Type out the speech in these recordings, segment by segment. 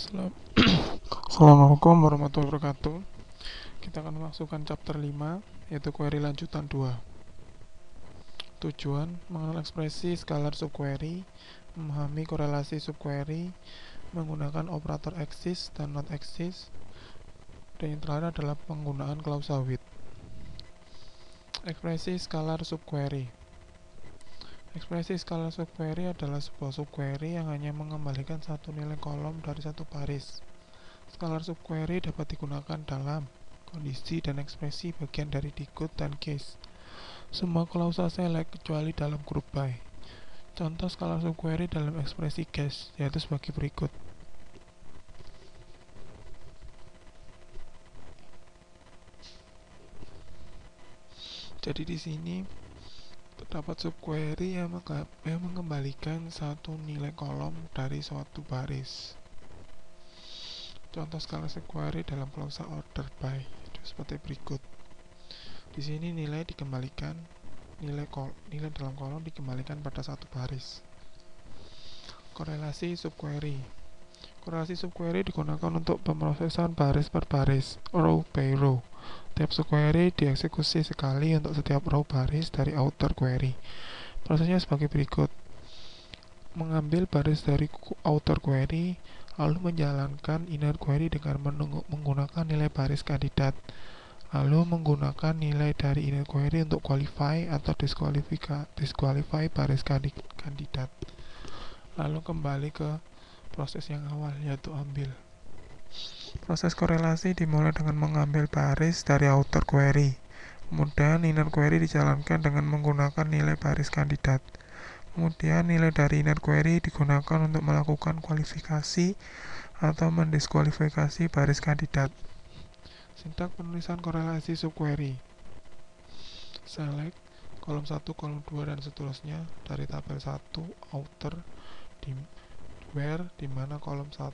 Assalamualaikum warahmatullahi wabarakatuh. Kita akan memasukkan chapter 5, yaitu query lanjutan 2. Tujuan: mengenal ekspresi skalar subquery, memahami korelasi subquery, menggunakan operator exist dan not exist, dan yang terakhir adalah penggunaan klausa with. Ekspresi skalar subquery. Ekspresi skalar subquery adalah sebuah subquery yang hanya mengembalikan satu nilai kolom dari satu baris. Skalar subquery dapat digunakan dalam kondisi dan ekspresi bagian dari decode dan case. Semua klausa select kecuali dalam group by. Contoh skalar subquery dalam ekspresi case yaitu sebagai berikut. Jadi di sini terdapat subquery yang mengembalikan satu nilai kolom dari suatu baris. Contoh skalar subquery dalam klausa order by itu seperti berikut. Di sini nilai dikembalikan, nilai dalam kolom dikembalikan pada satu baris. Korelasi subquery. Korelasi subquery digunakan untuk pemrosesan baris per baris, row by row. Tiap subquery dieksekusi sekali untuk setiap row baris dari outer query. Prosesnya sebagai berikut. Mengambil baris dari outer query, lalu menjalankan inner query dengan menggunakan nilai baris kandidat. Lalu menggunakan nilai dari inner query untuk qualify atau disqualify baris kandidat. Lalu kembali ke proses yang awal, yaitu ambil. Proses korelasi dimulai dengan mengambil baris dari outer query. Kemudian inner query dijalankan dengan menggunakan nilai baris kandidat. Kemudian nilai dari inner query digunakan untuk melakukan kualifikasi atau mendiskualifikasi baris kandidat. Sintak penulisan korelasi subquery. Select kolom 1, kolom 2 dan seterusnya dari tabel 1 outer di where dimana kolom 1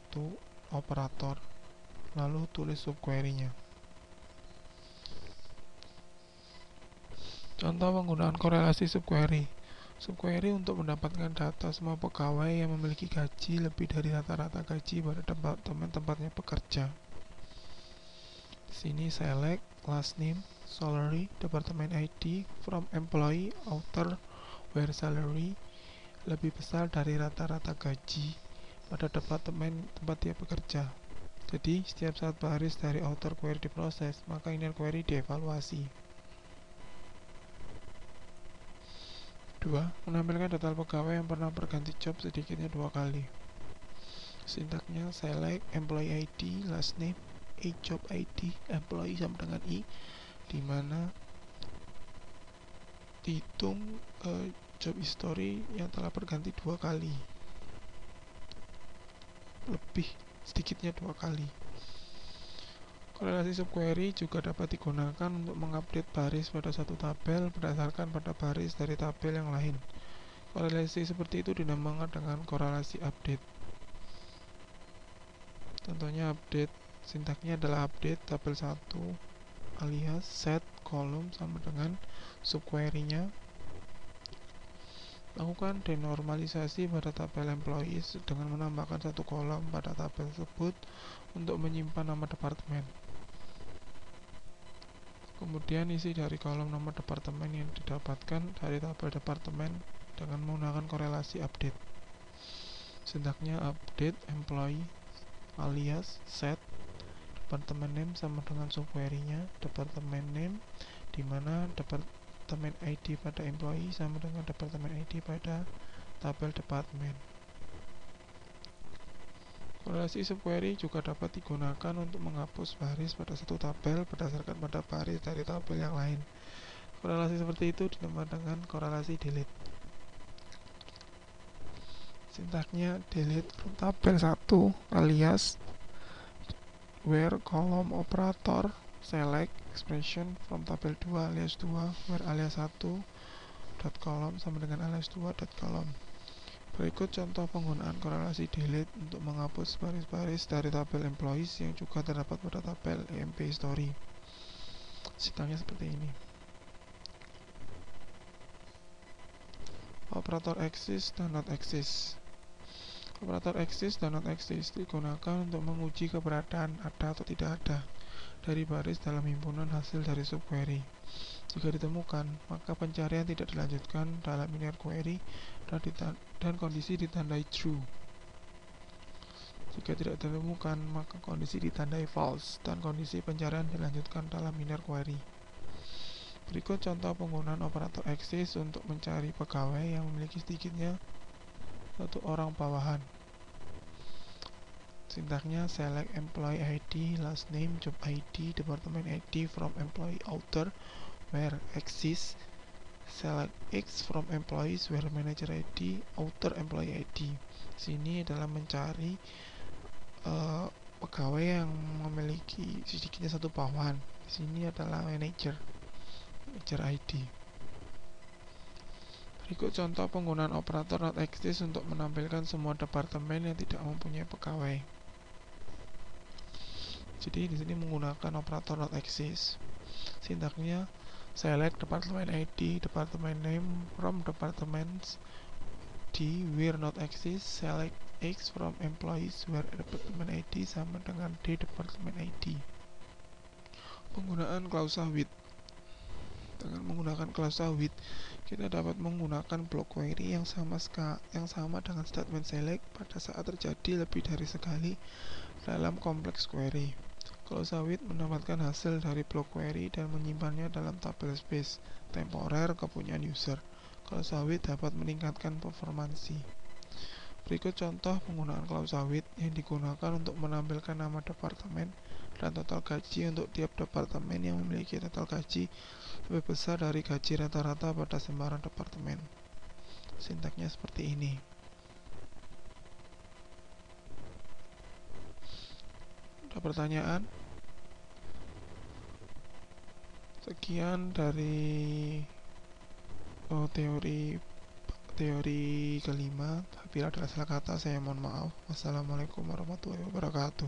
operator, lalu tulis subquery-nya. Contoh penggunaan korelasi subquery. Subquery untuk mendapatkan data semua pegawai yang memiliki gaji lebih dari rata-rata gaji pada tempatnya bekerja. Di sini select last name, salary, department ID from employee outer where salary lebih besar dari rata-rata gaji pada departemen tempat dia bekerja. Jadi setiap saat baris dari outer query diproses, maka inner query dievaluasi. 2. Menampilkan data pegawai yang pernah berganti job sedikitnya 2 kali. Sintaknya select employee ID, last name, job ID, employee sama dengan i, dimana dihitung job history yang telah berganti 2 kali, lebih sedikitnya 2 kali. Korelasi subquery juga dapat digunakan untuk mengupdate baris pada satu tabel berdasarkan pada baris dari tabel yang lain. Korelasi seperti itu dinamakan dengan korelasi update. Contohnya update, sintaknya adalah update tabel 1 alias set kolom sama dengan subquery-nya. Lakukan denormalisasi pada tabel employees dengan menambahkan satu kolom pada tabel tersebut untuk menyimpan nama departemen. Kemudian isi dari kolom nomor departemen yang didapatkan dari tabel departemen dengan menggunakan korelasi update. Sintaknya update employee alias set departemen name sama dengan subquery-nya departemen name, dimana departemen ID pada employee sama dengan departemen ID pada tabel departemen. Korelasi subquery juga dapat digunakan untuk menghapus baris pada satu tabel berdasarkan pada baris dari tabel yang lain. Korelasi seperti itu dinamakan dengan korelasi delete. Sintaknya delete from tabel 1 alias where kolom operator select expression from tabel 2 alias 2 where alias 1 dot kolom sama dengan alias 2 dot kolom. Berikut contoh penggunaan korelasi delete untuk menghapus baris-baris dari tabel employees yang juga terdapat pada tabel EMP history. Sintaknya seperti ini. Operator exist dan not exist. Operator exist dan not exist digunakan untuk menguji keberadaan ada atau tidak ada dari baris dalam himpunan hasil dari subquery. Jika ditemukan, maka pencarian tidak dilanjutkan dalam linear query dan kondisi ditandai true. Jika tidak ditemukan, maka kondisi ditandai false dan kondisi pencarian dilanjutkan dalam linear query. Berikut contoh penggunaan operator exist untuk mencari pegawai yang memiliki sedikitnya satu orang bawahan. Sintaknya select employee ID, last name, job ID, department ID from employee author where exists, select X from employees where manager ID, author employee ID. Sini adalah mencari pegawai yang memiliki sedikitnya satu bawahan. Sini adalah manager ID. Berikut contoh penggunaan operator not exist untuk menampilkan semua departemen yang tidak mempunyai pegawai. Jadi di sini menggunakan operator not exist. Sintaknya select department ID, department name from departments D where not exist, select X from employees where department ID sama dengan D department ID. Penggunaan klausa with. Dengan menggunakan klausa with, kita dapat menggunakan block query yang sama dengan statement select pada saat terjadi lebih dari sekali dalam kompleks query. Klausa with mendapatkan hasil dari block query dan menyimpannya dalam tabel space temporer kepunyaan user. Klausa with dapat meningkatkan performansi. Berikut contoh penggunaan klausa with yang digunakan untuk menampilkan nama departemen dan total gaji untuk tiap departemen yang memiliki total gaji lebih besar dari gaji rata-rata pada sembarang departemen. Sintaknya seperti ini. Ada pertanyaan? Sekian dari teori kelima. Bila ada salah kata, saya mohon maaf. Wassalamualaikum warahmatullahi wabarakatuh.